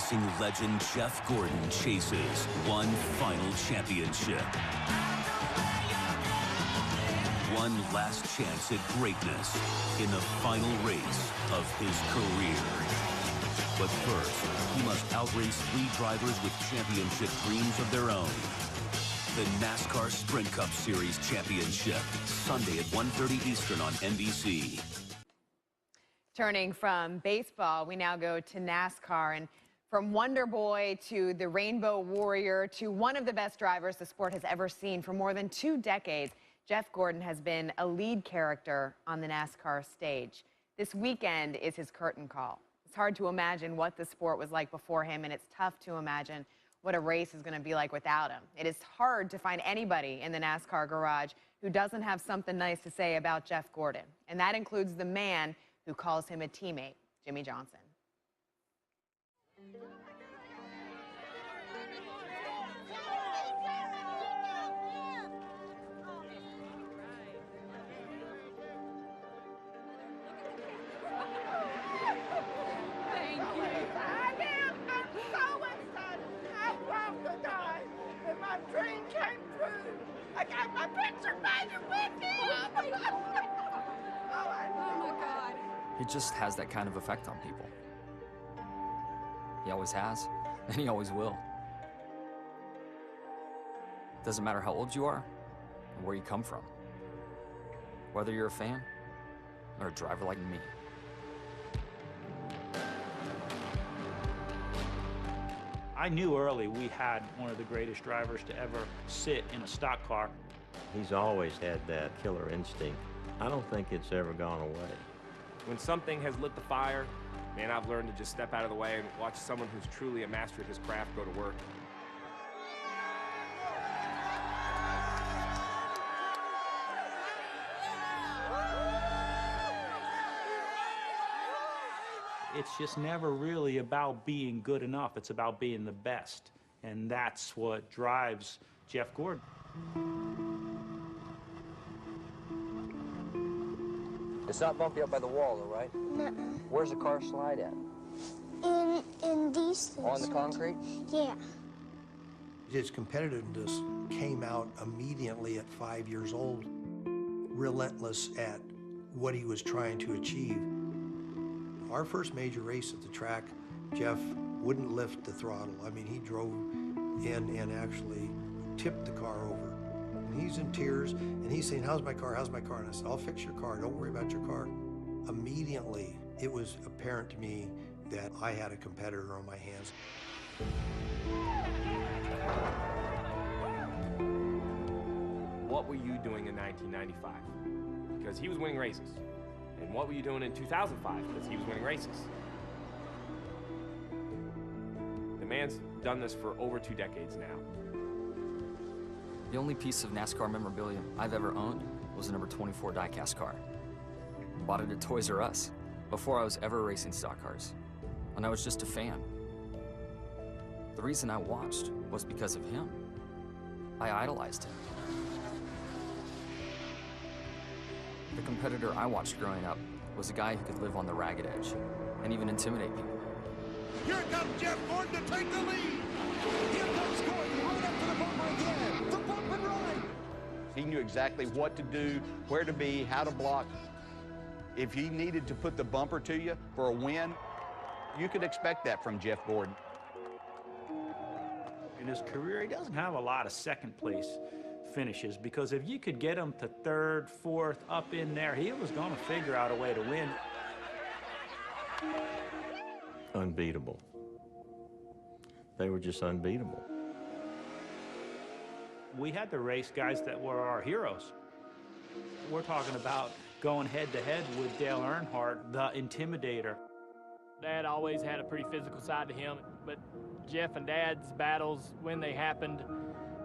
racing legend Jeff Gordon chases one final championship. One last chance at greatness in the final race of his career. But first, he must outrace 3 drivers with championship dreams of their own. The NASCAR Sprint Cup Series Championship, Sunday at 1:30 Eastern on NBC. Turning from baseball, we now go to NASCAR. And from Wonder Boy to the Rainbow Warrior to one of the best drivers the sport has ever seen for more than 2 decades, Jeff Gordon has been a lead character on the NASCAR stage. This weekend is his curtain call. It's hard to imagine what the sport was like before him, and it's tough to imagine what a race is going to be like without him. It is hard to find anybody in the NASCAR garage who doesn't have something nice to say about Jeff Gordon, and that includes the man who calls him a teammate, Jimmie Johnson. Dream came true. I got my picture made with you. Oh my God. He just has that kind of effect on people. He always has, and he always will. Doesn't matter how old you are or where you come from. Whether you're a fan or a driver like me. I knew early we had one of the greatest drivers to ever sit in a stock car. He's always had that killer instinct. I don't think it's ever gone away. When something has lit the fire, man, I've learned to just step out of the way and watch someone who's truly a master of his craft go to work. It's just never really about being good enough. It's about being the best. And that's what drives Jeff Gordon. It's not bumpy up by the wall, though, right? No. Where's the car slide at? In these things. On the concrete? Yeah. His competitiveness came out immediately at 5 years old, relentless at what he was trying to achieve. Our first major race at the track, Jeff wouldn't lift the throttle. I mean, he drove in and actually tipped the car over. And he's in tears, and he's saying, how's my car, how's my car? And I said, I'll fix your car, don't worry about your car. Immediately, it was apparent to me that I had a competitor on my hands. What were you doing in 1995? Because he was winning races. And what were you doing in 2005? Because he was winning races. The man's done this for over 2 decades now. The only piece of NASCAR memorabilia I've ever owned was a number 24 diecast car. Bought it at Toys R Us before I was ever racing stock cars, and I was just a fan. The reason I watched was because of him. I idolized him. The competitor I watched growing up was a guy who could live on the ragged edge and even intimidate people. Here comes Jeff Gordon to take the lead. Here comes Gordon right up to the bumper again. The bump and run. He knew exactly what to do, where to be, how to block. If he needed to put the bumper to you for a win, you could expect that from Jeff Gordon. In his career, he doesn't have a lot of second place finishes, because if you could get him to third, fourth, up in there, he was going to figure out a way to win. Unbeatable. They were just unbeatable. We had to race guys that were our heroes. We're talking about going head-to-head with Dale Earnhardt, the Intimidator. Dad always had a pretty physical side to him, but Jeff and Dad's battles, when they happened,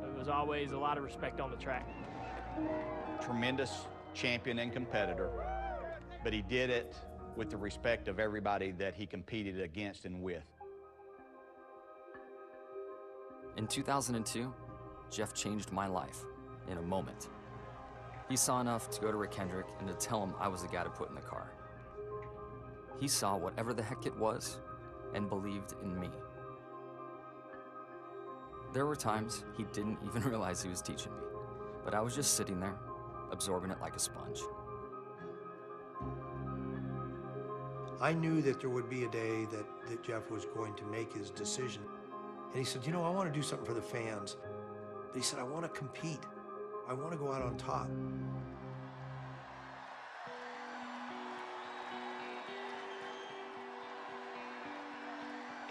there was always a lot of respect on the track. Tremendous champion and competitor, but he did it with the respect of everybody that he competed against and with. In 2002, Jeff changed my life in a moment. He saw enough to go to Rick Hendrick and to tell him I was the guy to put in the car. He saw whatever the heck it was and believed in me. There were times he didn't even realize he was teaching me, but I was just sitting there, absorbing it like a sponge. I knew that there would be a day that Jeff was going to make his decision. And he said, you know, I want to do something for the fans. But he said, I want to compete. I want to go out on top.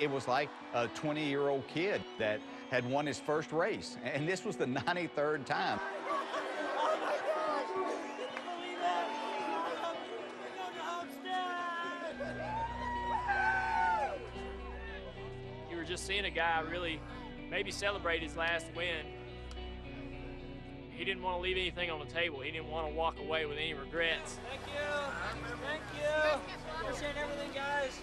It was like a 20-year-old kid that had won his first race, and this was the 93rd time. Oh my gosh! I can't believe that! You were just seeing a guy really maybe celebrate his last win. He didn't want to leave anything on the table. He didn't want to walk away with any regrets. Thank you! Thank you! Appreciate everything, guys.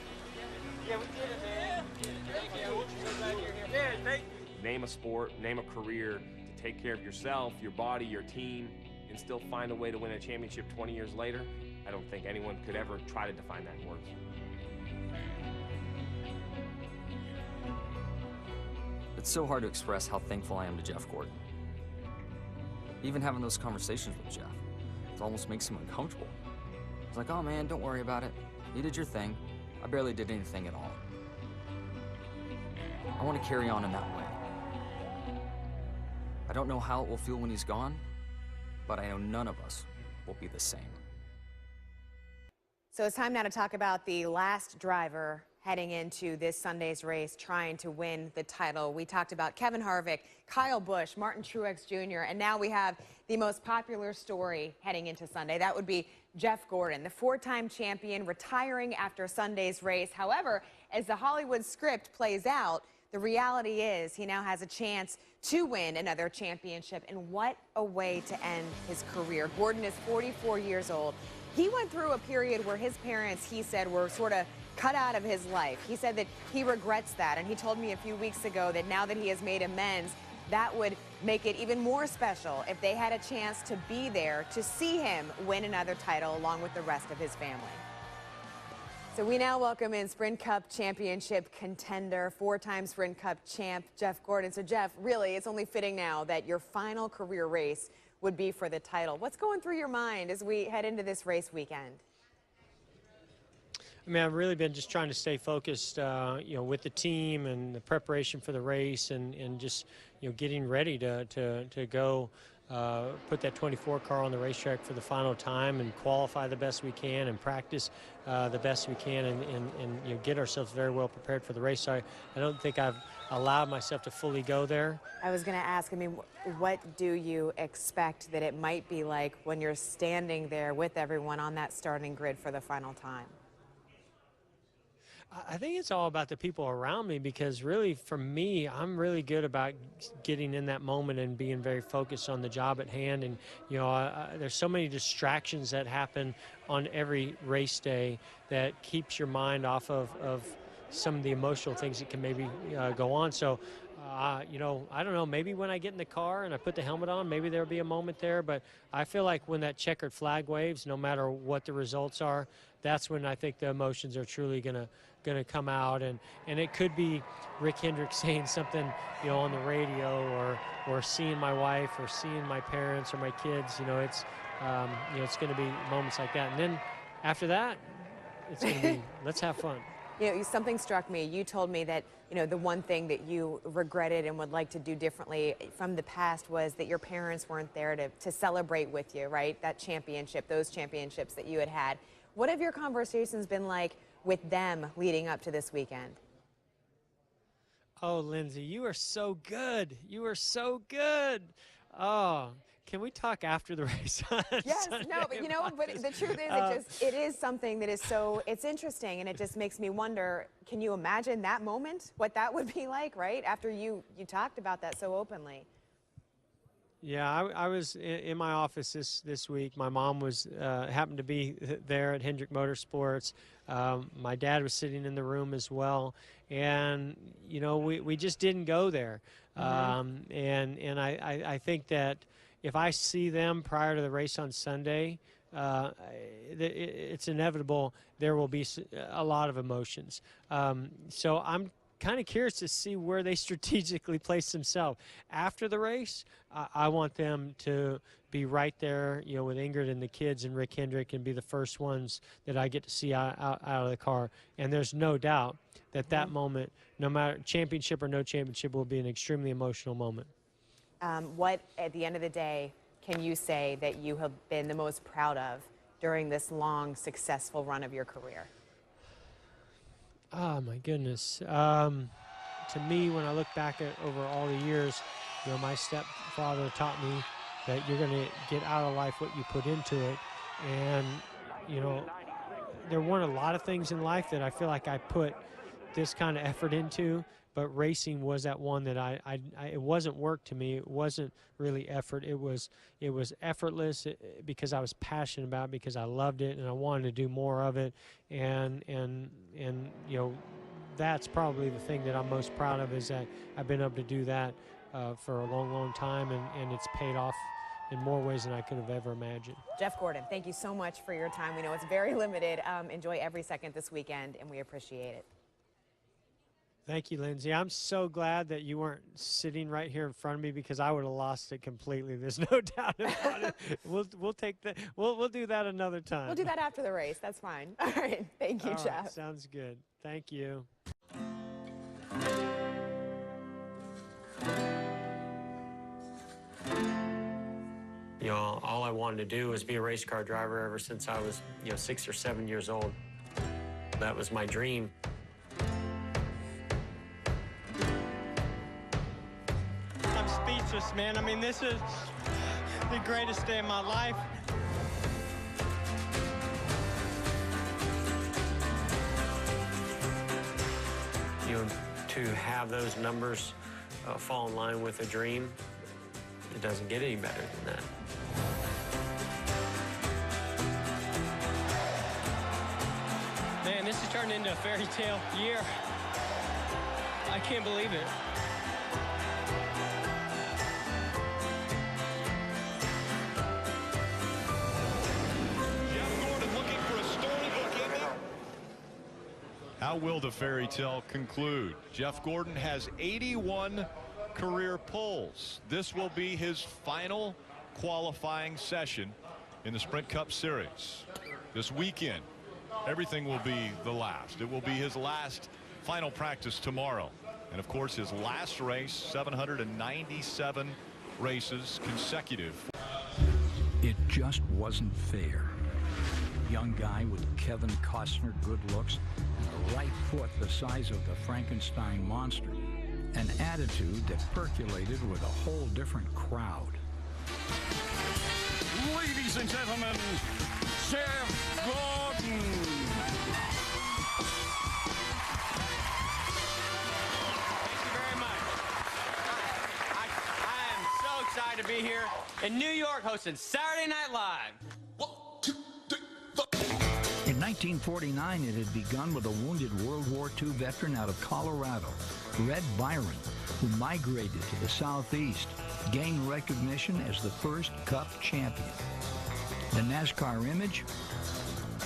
Yeah, we did it, man. Thank you. We're so glad you're here. Yeah, thank you. Name a sport, name a career to take care of yourself, your body, your team, and still find a way to win a championship 20 years later. I don't think anyone could ever try to define that in words. It's so hard to express how thankful I am to Jeff Gordon. Even having those conversations with Jeff, it almost makes him uncomfortable. It's like, oh man, don't worry about it. You did your thing. I barely did anything at all. I want to carry on in that way. I don't know how it will feel when he's gone, but I know none of us will be the same. So it's time now to talk about the last driver heading into this Sunday's race trying to win the title. We talked about Kevin Harvick, Kyle Busch, Martin Truex Jr., and now we have the most popular story heading into Sunday. That would be Jeff Gordon, the four-time champion, retiring after Sunday's race. However, as the Hollywood script plays out, the reality is he now has a chance to win another championship, and what a way to end his career. Gordon is 44 years old. He went through a period where his parents, he said, were sort of cut out of his life. He said that he regrets that, and he told me a few weeks ago that now that he has made amends, that would make it even more special if they had a chance to be there to see him win another title along with the rest of his family. So we now welcome in Sprint Cup Championship contender, four-time Sprint Cup champ, Jeff Gordon. So Jeff, really, it's only fitting now that your final career race would be for the title. What's going through your mind as we head into this race weekend? I mean, I've really been just trying to stay focused, you know, with the team and the preparation for the race, and just, you know, getting ready to go put that 24 car on the racetrack for the final time and qualify the best we can and practice the best we can, and you know, get ourselves very well prepared for the race. So I don't think I've allowed myself to fully go there. I was going to ask, I mean, what do you expect that it might be like when you're standing there with everyone on that starting grid for the final time? I think it's all about the people around me, because really for me, I'm really good about getting in that moment and being very focused on the job at hand. And, you know, there's so many distractions that happen on every race day that keeps your mind off of some of the emotional things that can maybe go on. So, you know, I don't know, maybe when I get in the car and I put the helmet on, maybe there'll be a moment there. But I feel like when that checkered flag waves, no matter what the results are, that's when I think the emotions are truly going to come out. And it could be Rick Hendrick saying something, you know, on the radio, or seeing my wife, or seeing my parents or my kids. You know, it's you know, it's going to be moments like that. And then after that, it's going to be let's have fun. You know, something struck me. You told me that, you know, the one thing that you regretted and would like to do differently from the past was that your parents weren't there to celebrate with you, right? That championship, those championships that you had had. What have your conversations been like with them leading up to this weekend? Oh, Lindsay, you are so good. You are so good. Oh, can we talk after the race? Yes, no, but you know, but the truth is, it is something that is so, it's interesting, and it just makes me wonder, can you imagine that moment, what that would be like, right? After you talked about that so openly. Yeah, I was in my office this week. My mom was happened to be there at Hendrick Motorsports. My dad was sitting in the room as well, and you know, we just didn't go there. Mm-hmm. And I think that if I see them prior to the race on Sunday, it's inevitable there will be a lot of emotions. So I'm kind of curious to see where they strategically place themselves. After the race, I want them to be right there, you know, with Ingrid and the kids and Rick Hendrick, and be the first ones that I get to see out of the car. And there's no doubt that that moment, no matter championship or no championship, will be an extremely emotional moment. What, at the end of the day, can you say that you have been the most proud of during this long, successful run of your career? Oh, my goodness. To me, when I look back at over all the years, you know, my stepfather taught me that you're going to get out of life what you put into it. And, you know, there weren't a lot of things in life that I feel like I put this kind of effort into, but racing was that one that it wasn't work to me. It wasn't really effort. It was effortless because I was passionate about it, because I loved it and I wanted to do more of it. And you know, that's probably the thing that I'm most proud of, is that I've been able to do that for a long, long time, and it's paid off in more ways than I could have ever imagined. Jeff Gordon, thank you so much for your time. We know it's very limited. Enjoy every second this weekend, and we appreciate it. Thank you, Lindsay. I'm so glad that you weren't sitting right here in front of me, because I would have lost it completely. There's no doubt about it. We'll take that. We'll do that another time. We'll do that after the race. That's fine. All right. Thank you, All Jeff. right, sounds good. Thank you. You know, all I wanted to do was be a race car driver ever since I was, 6 or 7 years old. That was my dream. I'm speechless, man. I mean, this is the greatest day of my life. To have those numbers fall in line with a dream, it doesn't get any better than that. Man, this is turning into a fairy tale year. I can't believe it. Jeff Gordon looking for a storybook ending. How will the fairy tale conclude? Jeff Gordon has 81 career poles. This will be his final qualifying session in the Sprint Cup Series. This weekend, everything will be the last. It will be his last final practice tomorrow. And of course, his last race, 797 races consecutive. It just wasn't fair. Young guy with Kevin Costner good looks and a right foot the size of the Frankenstein monster. An attitude that percolated with a whole different crowd. Ladies and gentlemen, Jeff Gordon. Thank you very much. I am so excited to be here in New York hosting Saturday Night Live. In 1949, it had begun with a wounded World War II veteran out of Colorado, Red Byron, who migrated to the Southeast, gained recognition as the first Cup champion. The NASCAR image?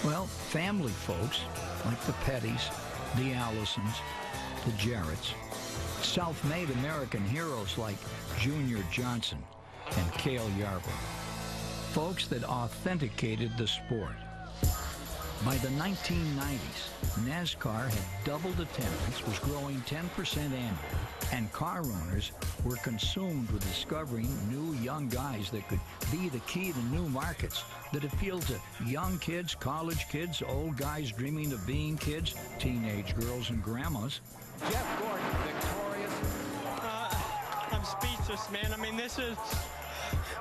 Well, family folks like the Pettys, the Allisons, the Jarretts, self-made American heroes like Junior Johnson and Cale Yarborough, folks that authenticated the sport. By the 1990s, NASCAR had doubled attendance, was growing 10% annually, and car owners were consumed with discovering new young guys that could be the key to new markets that appeal to young kids, college kids, old guys dreaming of being kids, teenage girls and grandmas. Jeff Gordon, victorious. I'm speechless, man. I mean, this is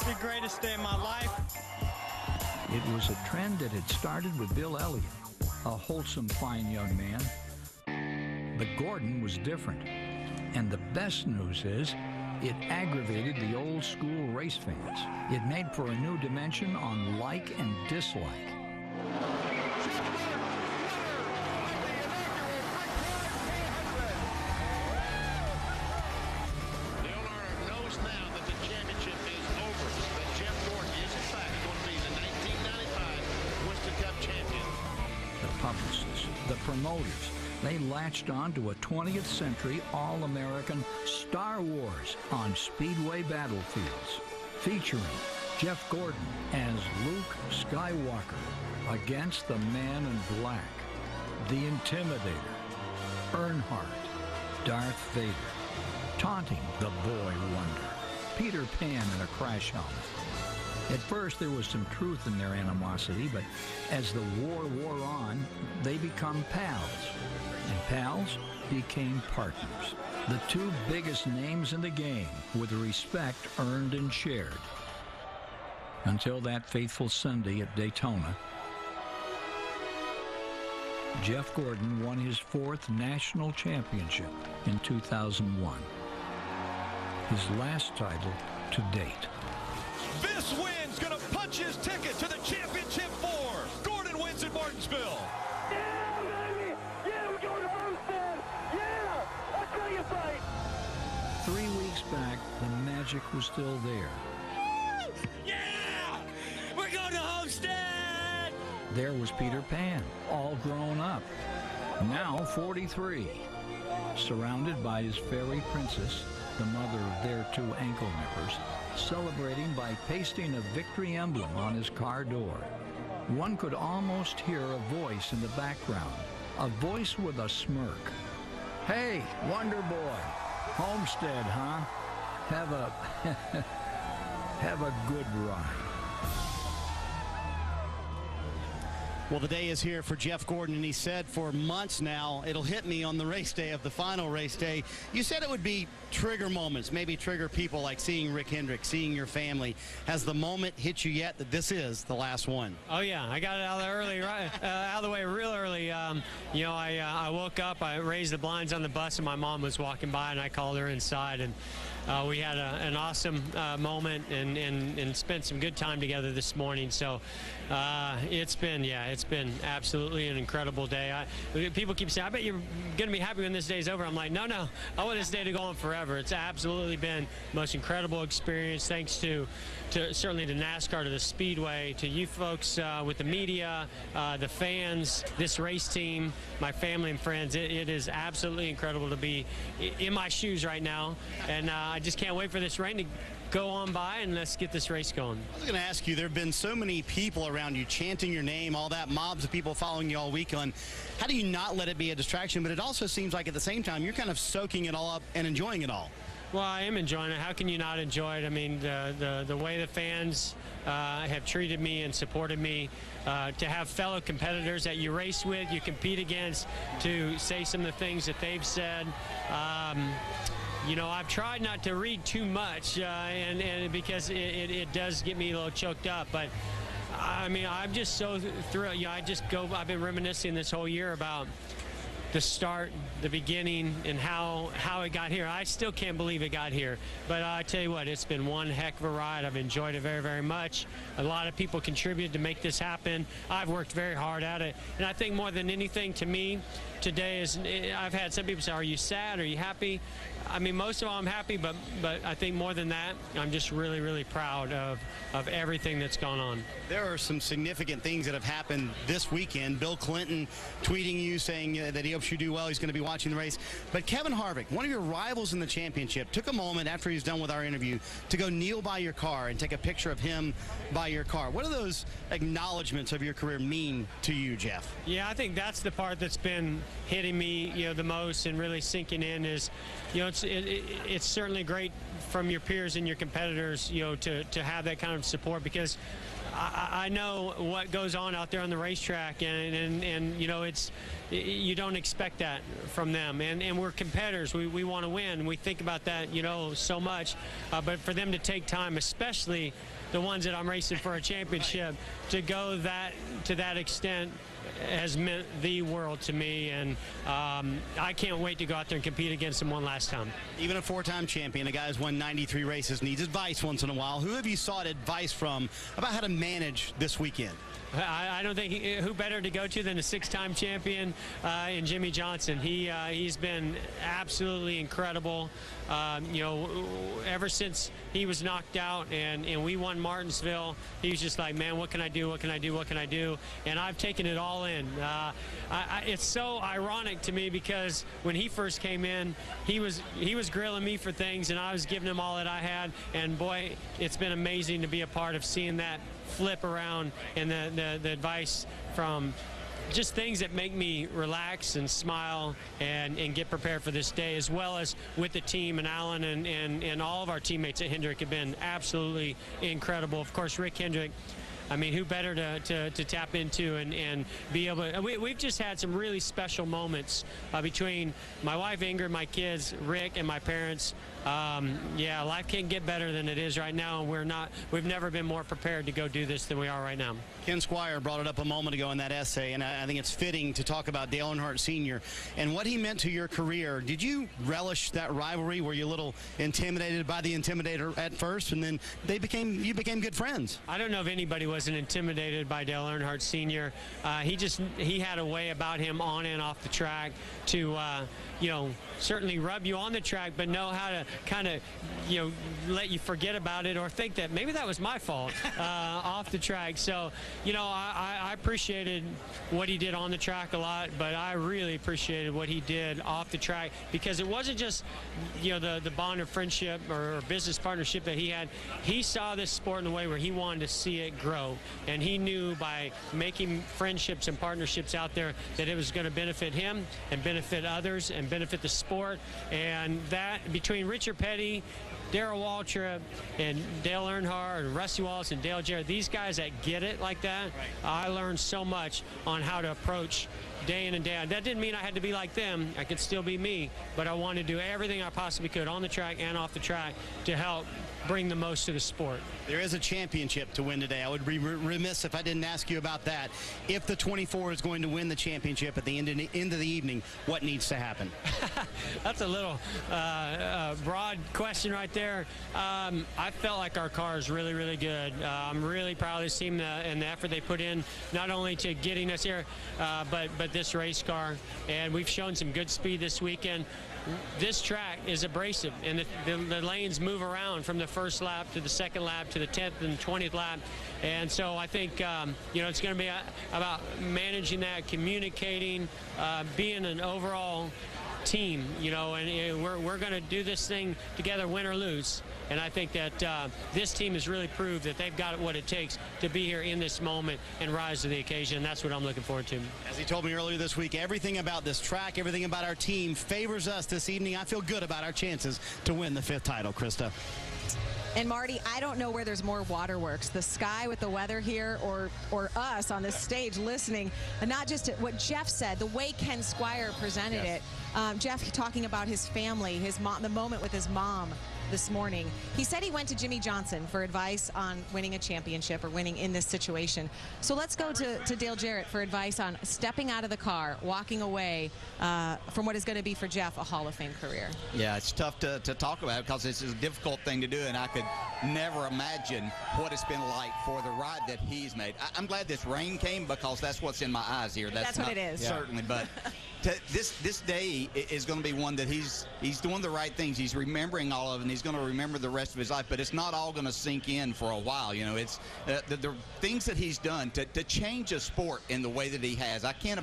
the greatest day of my life. It was a trend that had started with Bill Elliott, a wholesome, fine young man. But Gordon was different. And the best news is, it aggravated the old school race fans. It made for a new dimension on like and dislike. The promoters, they latched on to a 20th century All-American Star Wars on Speedway battlefields, featuring Jeff Gordon as Luke Skywalker against the Man in Black, the Intimidator, Earnhardt, Darth Vader, taunting the Boy Wonder, Peter Pan in a crash helmet. At first, there was some truth in their animosity, but as the war wore on, they become pals, and pals became partners. The two biggest names in the game with respect earned and shared. Until that fateful Sunday at Daytona, Jeff Gordon won his 4th national championship in 2001. His last title to date. This win's going to punch his ticket to the championship 4. Gordon wins at Martinsville. Yeah, baby! Yeah, we're going to Homestead! Yeah! That's how you fight! 3 weeks back, the magic was still there. Yeah! We're going to Homestead! There was Peter Pan, all grown up, now 43, surrounded by his fairy princess, the mother of their 2 ankle nippers, celebrating by pasting a victory emblem on his car door. One could almost hear a voice in the background, a voice with a smirk. Hey, Wonder Boy, Homestead, huh? Have a good ride. Well, the day is here for Jeff Gordon, and he said for months now, it'll hit me on the race day of the final race day. You said it would be trigger moments, maybe trigger people like seeing Rick Hendrick, seeing your family. Has the moment hit you yet that this is the last one? Oh yeah, I got it out of there early, right, out of the way real early. You know, I woke up, I raised the blinds on the bus, and my mom was walking by, and I called her inside, and we had an awesome moment and spent some good time together this morning. So it's been absolutely an incredible day. People keep saying, I bet you're going to be happy when this day's over. I'm like, no, I want this day to go on forever. It's absolutely been the most incredible experience, thanks to certainly to NASCAR, to the Speedway, to you folks with the media, the fans, this race team, my family and friends. It is absolutely incredible to be in my shoes right now, and I just can't wait for this rain to go on by, and let's get this race going. I was going to ask you, there have been so many people around you chanting your name, all that, mobs of people following you all weekend. How do you not let it be a distraction? But it also seems like at the same time, you're kind of soaking it all up and enjoying it all. Well, I am enjoying it. How can you not enjoy it? I mean, the way the fans have treated me and supported me, to have fellow competitors that you race with, you compete against, to say some of the things that they've said. You know, I've tried not to read too much, and because it does get me a little choked up. But I mean, I'm just so thrilled. You know, I've been reminiscing this whole year about the start, the beginning, and how it got here. I still can't believe it got here. But I tell you what, it's been one heck of a ride. I've enjoyed it very, very much. A lot of people contributed to make this happen. I've worked very hard at it. And I think more than anything, to me, today is, I've had some people say, are you sad? Are you happy? I mean, most of all, I'm happy, but I think more than that, I'm just really, really proud of everything that's gone on. There are some significant things that have happened this weekend. Bill Clinton tweeting you, saying that he hopes you do well. He's going to be watching the race. But Kevin Harvick, one of your rivals in the championship, took a moment after he's done with our interview to go kneel by your car and take a picture of him by your car. What do those acknowledgments of your career mean to you, Jeff? Yeah, I think that's the part that's been hitting me, you know, the most and really sinking in is, you know, it's certainly great from your peers and your competitors, you know, to have that kind of support, because I know what goes on out there on the racetrack, and you know, you don't expect that from them, and we're competitors. We want to win. We think about that, you know, so much, but for them to take time, especially the ones that I'm racing for a championship, to go to that extent has meant the world to me, and I can't wait to go out there and compete against him one last time. Even a 4-time champion, a guy who's won 93 races, needs advice once in a while. Who have you sought advice from about how to manage this weekend? I don't think who better to go to than a 6-time champion in Jimmy Johnson. He's been absolutely incredible. You know, ever since he was knocked out and we won Martinsville, he was just like, man, what can I do? What can I do? What can I do? And I've taken it all in. It's so ironic to me because when he first came in, he was grilling me for things, and I was giving him all that I had. And boy, it's been amazing to be a part of seeing that flip around, and the advice from just things that make me relax and smile and get prepared for this day, as well as with the team, and Alan and all of our teammates at Hendrick have been absolutely incredible. Of course, Rick Hendrick, I mean, who better to tap into and be able to. We've just had some really special moments between my wife Ingrid, my kids, Rick, and my parents. Yeah, life can't get better than it is right now, and we've never been more prepared to go do this than we are right now. Ken Squire brought it up a moment ago in that essay, and I think it's fitting to talk about Dale Earnhardt Sr. and what he meant to your career. Did you relish that rivalry? Were you a little intimidated by the Intimidator at first, and then you became good friends? I don't know if anybody wasn't intimidated by Dale Earnhardt Sr. He had a way about him on and off the track to certainly rub you on the track, but know how to kind of let you forget about it or think that maybe that was my fault off the track. So I appreciated what he did on the track a lot, but I really appreciated what he did off the track, because it wasn't just the bond of friendship or business partnership that he had. He saw this sport in a way where he wanted to see it grow, and he knew by making friendships and partnerships out there that it was going to benefit him and benefit others and benefit the sport. And that between Richard Petty, Darrell Waltrip, and Dale Earnhardt, and Rusty Wallace, and Dale Jarrett, these guys that get it like that, I learned so much on how to approach day in and day out. That didn't mean I had to be like them. I could still be me, but I wanted to do everything I possibly could on the track and off the track to help bring the most to the sport. There is a championship to win today. I would be remiss if I didn't ask you about that. If the 24 is going to win the championship at the end of the evening, what needs to happen? That's a little broad question right there. I felt like our car is really, really good. I'm really proud of this team and the effort they put in, not only to getting us here, but this race car. And we've shown some good speed this weekend. This track is abrasive, and the lanes move around from the first lap to the second lap to the 10th and 20th lap. And so I think, it's going to be about managing that, communicating, being an overall team, and we're going to do this thing together, win or lose. And I think that this team has really proved that they've got what it takes to be here in this moment and rise to the occasion. That's what I'm looking forward to. As he told me earlier this week, everything about this track, everything about our team favors us this evening. I feel good about our chances to win the 5th title, Krista. And Marty, I don't know where there's more waterworks, the sky with the weather here or us on this stage listening. And not just what Jeff said, the way Ken Squire presented it. Jeff talking about his family, his mom, the moment with his mom this morning. He said he went to Jimmy Johnson for advice on winning a championship or winning in this situation. So let's go to Dale Jarrett for advice on stepping out of the car, walking away from what is going to be for Jeff a Hall of Fame career. Yeah, it's tough to talk about because it's a difficult thing to do, and I could never imagine what it's been like for the ride that he's made. I'm glad this rain came because that's what's in my eyes here. That's what it is. Certainly, but this day is going to be one that he's doing the right things. He's remembering all of it, and he's going to remember the rest of his life, but it's not all going to sink in for a while. It's the things that he's done to change a sport in the way that he has. I can't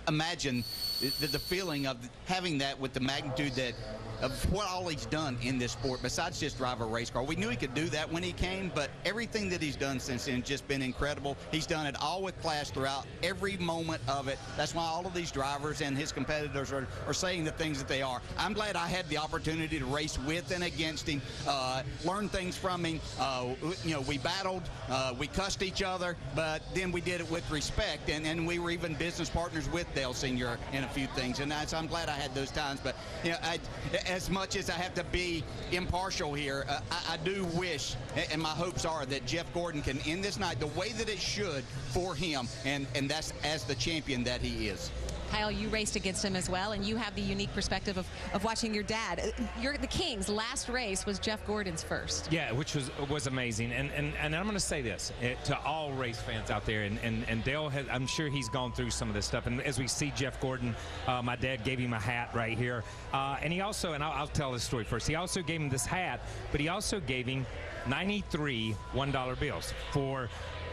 imagine the feeling of having that with the magnitude of what all he's done in this sport besides just drive a race car. We knew he could do that when he came, but everything that he's done since then has just been incredible. He's done it all with class throughout every moment of it. That's why all of these drivers and his competitors are saying the things that they are. I'm glad I had the opportunity to race with and against him, learn things from him. We battled, we cussed each other, but then we did it with respect, and we were even business partners with Dale Sr. in a few things, and so I'm glad I had those times. But as much as I have to be impartial here, I do wish, and my hopes are that Jeff Gordon can end this night the way that it should for him, and that's as the champion that he is. Kyle, you raced against him as well, and you have the unique perspective of watching your dad. The King's last race was Jeff Gordon's first. Yeah, which was amazing. And I'm going to say this to all race fans out there, and Dale has, I'm sure he's gone through some of this stuff. And as we see Jeff Gordon, my dad gave him a hat right here. And he also, and I'll tell this story first, he also gave him this hat, but he also gave him 93 $1 bills for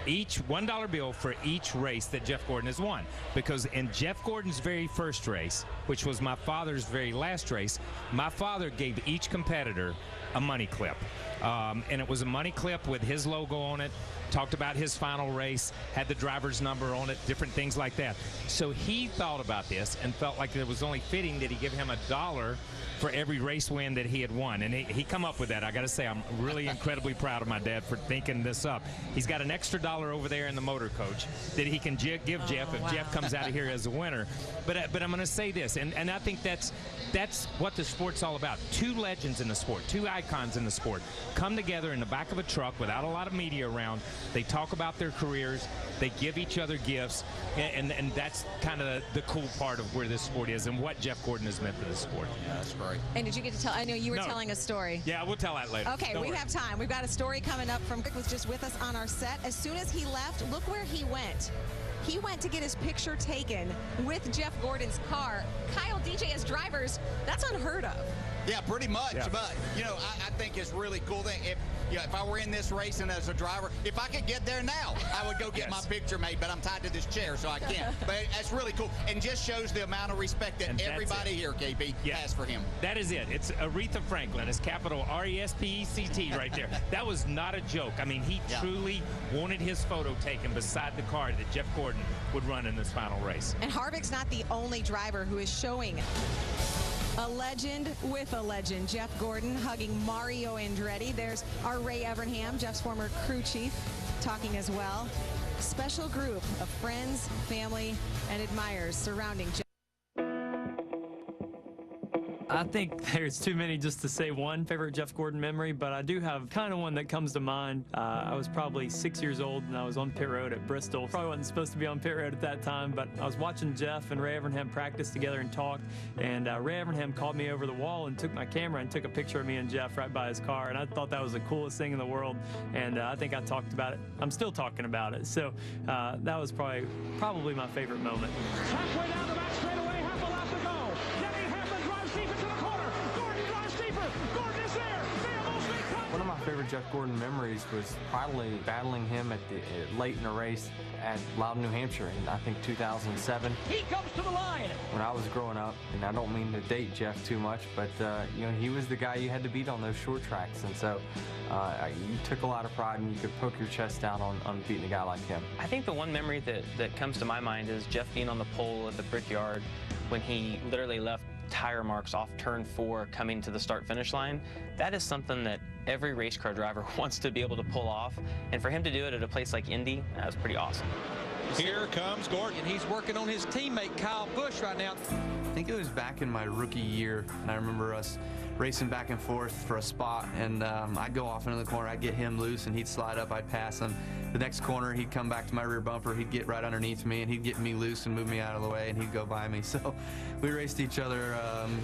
each $1 bill for each race that Jeff Gordon has won. Because in Jeff Gordon's very first race, which was my father's very last race, my father gave each competitor a money clip. And it was a money clip with his logo on it, talked about his final race, had the driver's number on it, different things like that. So he thought about this and felt like it was only fitting that he give him $1 for every race win that he had won. And he come up with that. I got to say, I'm really incredibly proud of my dad for thinking this up. He's got an extra $1 over there in the motor coach that he can give Jeff if Jeff comes out of here as a winner. But I'm going to say this, and I think that's what the sport's all about. Two legends in the sport, two icons in the sport, come together in the back of a truck without a lot of media around. They talk about their careers. They give each other gifts. And that's kind of the cool part of where this sport is and what Jeff Gordon has meant to the sport. Yeah, that's right. And did you get to tell? I know you were telling a story. Yeah, we'll tell that later. Okay, we have time. We've got a story coming up from Rick was just with us on our set. As soon as he left, look where he went. He went to get his picture taken with Jeff Gordon's car. Kyle, DJ as drivers, that's unheard of. Yeah, pretty much. Yeah. But, I think it's really cool that if I were in this race and as a driver, if I could get there now, I would go get my picture made, but I'm tied to this chair, so I can't. But that's really cool and just shows the amount of respect that everybody here, KB, has for him. That is it. It's Aretha Franklin. It's capital R-E-S-P-E-C-T right there. That was not a joke. I mean, he truly wanted his photo taken beside the car that Jeff Gordon would run in this final race. And Harvick's not the only driver who is showing a legend with a legend. Jeff Gordon hugging Mario Andretti. There's our Ray Evernham, Jeff's former crew chief, talking as well. Special group of friends, family, and admirers surrounding Jeff. I think there's too many just to say one favorite Jeff Gordon memory, but I do have kind of one that comes to mind. I was probably 6 years old and I was on pit road at Bristol. Probably wasn't supposed to be on pit road at that time, but I was watching Jeff and Ray Evernham practice together and talk, and Ray Evernham called me over the wall and took my camera and took a picture of me and Jeff right by his car, and I thought that was the coolest thing in the world, and I think I talked about it. I'm still talking about it, so that was probably my favorite moment. Halfway down the back straightaway, half a lap to go. Denny Hamlin drives deep into the corner. Gordon drives deeper. Gordon is there. They almost make contact. One of my favorite Jeff Gordon memories was probably battling him at late in the race at Loudon, New Hampshire in, I think, 2007. He comes to the line. When I was growing up, and I don't mean to date Jeff too much, but he was the guy you had to beat on those short tracks, and so you took a lot of pride and you could poke your chest out on beating a guy like him. I think the one memory that comes to my mind is Jeff being on the pole at the Brickyard when he literally left tire marks off turn 4 coming to the start-finish line. That is something that every race car driver wants to be able to pull off, and for him to do it at a place like Indy, that was pretty awesome. Here comes Gordon. He's working on his teammate Kyle Busch right now. I think it was back in my rookie year, and I remember us racing back and forth for a spot, and I'd go off into the corner, I'd get him loose, and he'd slide up, I'd pass him. The next corner, he'd come back to my rear bumper, he'd get right underneath me, and he'd get me loose and move me out of the way, and he'd go by me. So we raced each other,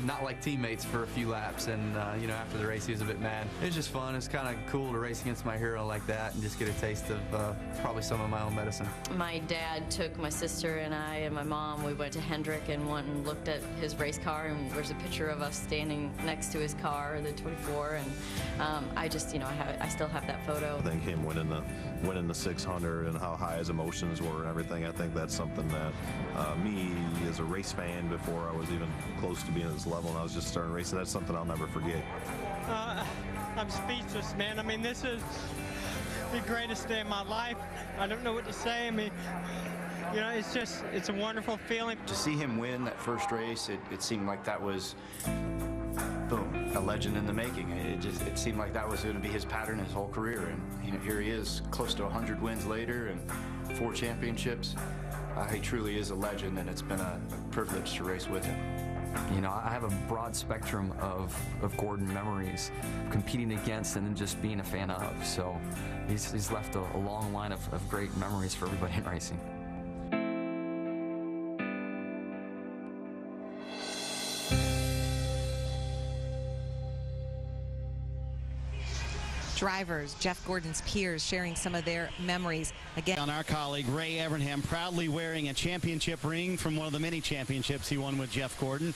not like teammates, for a few laps, and after the race, he was a bit mad. It was just fun. It's kind of cool to race against my hero like that and just get a taste of probably some of my own medicine. My dad took my sister and I and my mom. We went to Hendrick and went and looked at his race car, and there's a picture of us standing next to his car, the 24, and I just, I still have that photo. I think him winning the 600 and how high his emotions were and everything, I think that's something that me as a race fan, before I was even close to being at this level and I was just starting racing, that's something I'll never forget. I'm speechless, man. I mean, this is the greatest day of my life. I don't know what to say. I mean, it's a wonderful feeling. To see him win that first race, it seemed like that was, boom, a legend in the making. It seemed like that was going to be his pattern his whole career, and here he is, close to 100 wins later and 4 championships. He truly is a legend, and it's been a privilege to race with him. I have a broad spectrum of Gordon memories, competing against and then just being a fan of. So he's left a long line of great memories for everybody in racing. drivers, Jeff Gordon's peers, sharing some of their memories. Again, on our colleague Ray Evernham, proudly wearing a championship ring from one of the many championships he won with Jeff Gordon.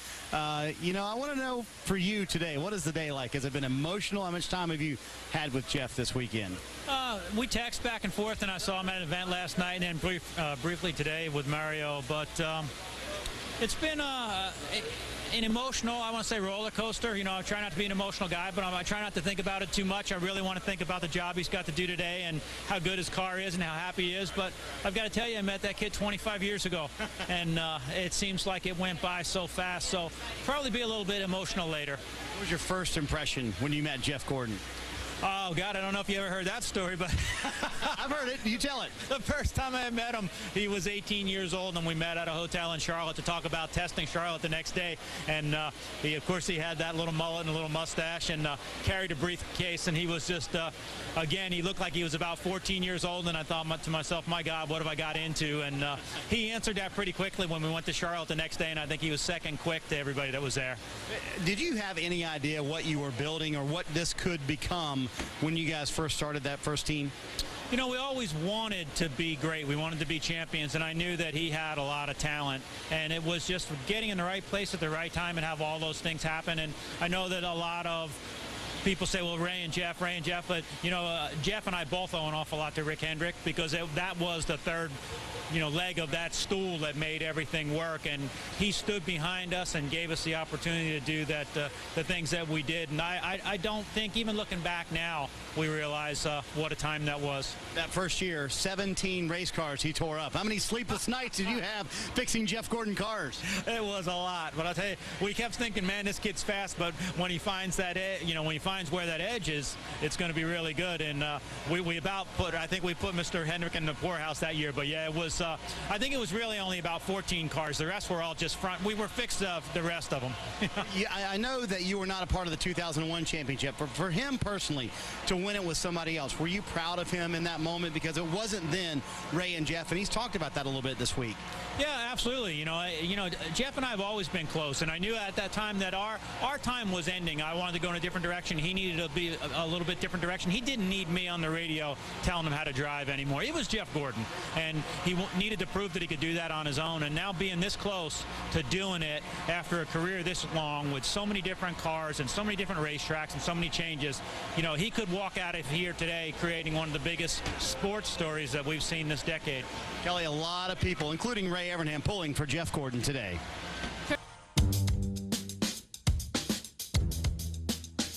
You know, I want to know for you today, what is the day like? Has it been emotional? How much time have you had with Jeff this weekend? We text back and forth, and I saw him at an event last night and briefly today with Mario. But it's been an emotional, I want to say, roller coaster. You know, I try not to be an emotional guy, but I try not to think about it too much. I really want to think about the job he's got to do today and how good his car is and how happy he is. But I've got to tell you, I met that kid 25 years ago, and it seems like it went by so fast. So probably be a little bit emotional later. What was your first impression when you met Jeff Gordon? Oh, God, I don't know if you ever heard that story, but I've heard it. You tell it. The first time I met him, he was 18 years old, and we met at a hotel in Charlotte to talk about testing Charlotte the next day. And, of course, he had that little mullet and a little mustache and carried a briefcase, and he was just, again, he looked like he was about 14 years old, and I thought to myself, my God, what have I got into? And he answered that pretty quickly when we went to Charlotte the next day, and I think he was second quick to everybody that was there. Did you have any idea what you were building or what this could become when you guys first started that first team? You know, we always wanted to be great. We wanted to be champions, and I knew that he had a lot of talent, and it was just getting in the right place at the right time and have all those things happen. And I know that a lot of people say, well, Ray and Jeff, but, you know, Jeff and I both owe an awful lot to Rick Hendrick because that was the third, you know, leg of that stool that made everything work, and he stood behind us and gave us the opportunity to do that, the things that we did. And I don't think, even looking back now, we realize what a time that was. That first year, 17 race cars he tore up. How many sleepless nights did you have fixing Jeff Gordon cars? It was a lot, but I'll tell you, we kept thinking, man, this kid's fast, but when he finds that, you know, when he finds where that edge is, it's going to be really good. And I think we put Mr. Hendrick in the poorhouse that year, but yeah, it was, I think it was really only about 14 cars. The rest were all just front. We were fixed the rest of them. Yeah, I know that you were not a part of the 2001 championship, but for him personally to win it with somebody else, were you proud of him in that moment? Because it wasn't then Ray and Jeff, and he's talked about that a little bit this week. Yeah, absolutely. You know, Jeff and I have always been close, and I knew at that time that our time was ending. I wanted to go in a different direction. He needed to be a little bit different direction. He didn't need me on the radio telling him how to drive anymore. It was Jeff Gordon, and he needed to prove that he could do that on his own. And now being this close to doing it after a career this long with so many different cars and so many different racetracks and so many changes, you know, he could walk out of here today creating one of the biggest sports stories that we've seen this decade. Kelly, a lot of people, including Ray Evernham, pulling for Jeff Gordon today.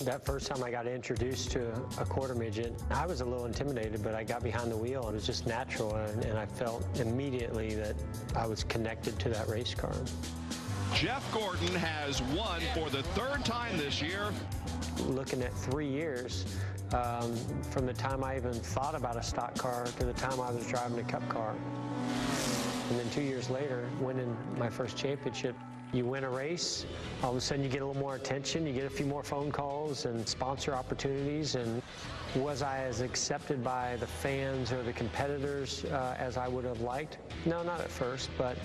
That first time I got introduced to a quarter midget, I was a little intimidated, but I got behind the wheel. It was just natural, and I felt immediately that I was connected to that race car. Jeff Gordon has won for the third time this year. Looking at 3 years, from the time I even thought about a stock car to the time I was driving a cup car. And then 2 years later, winning my first championship. You win a race, all of a sudden you get a little more attention, you get a few more phone calls and sponsor opportunities. And was I as accepted by the fans or the competitors as I would have liked? No, not at first, but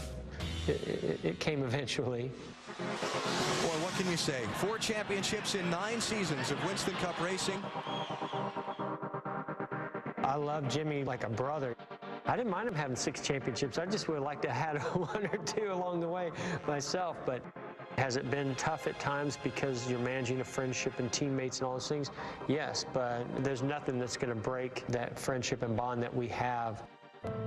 it came eventually. Boy, what can you say? 4 championships in 9 seasons of Winston Cup racing. I love Jimmy like a brother. I didn't mind him having 6 championships. I just would like to have had 1 or 2 along the way myself. But has it been tough at times because you're managing a friendship and teammates and all those things? Yes, but there's nothing that's going to break that friendship and bond that we have.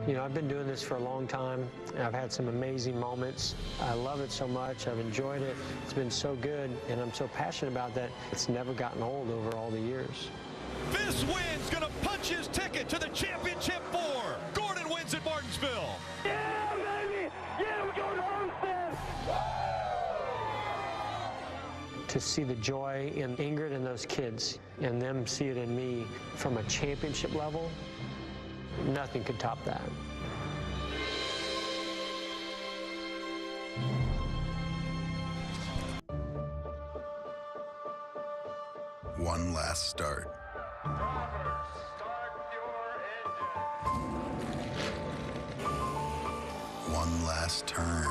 You know, I've been doing this for a long time. I've had some amazing moments. I love it so much. I've enjoyed it. It's been so good, and I'm so passionate about that. It's never gotten old over all the years. This win's going to punch his ticket to the Championship 4. Gordon wins at Martinsville. Yeah, baby! Yeah, we're going to Homestead! To see the joy in Ingrid and those kids, and them see it in me from a championship level, nothing could top that. One last start. One last turn.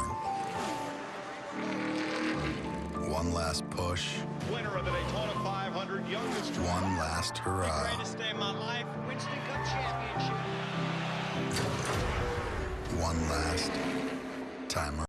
One last push. Winner of the Daytona 500, youngest driver. One last hurrah. Greatest day of my life. Winston Cup Championship. One last time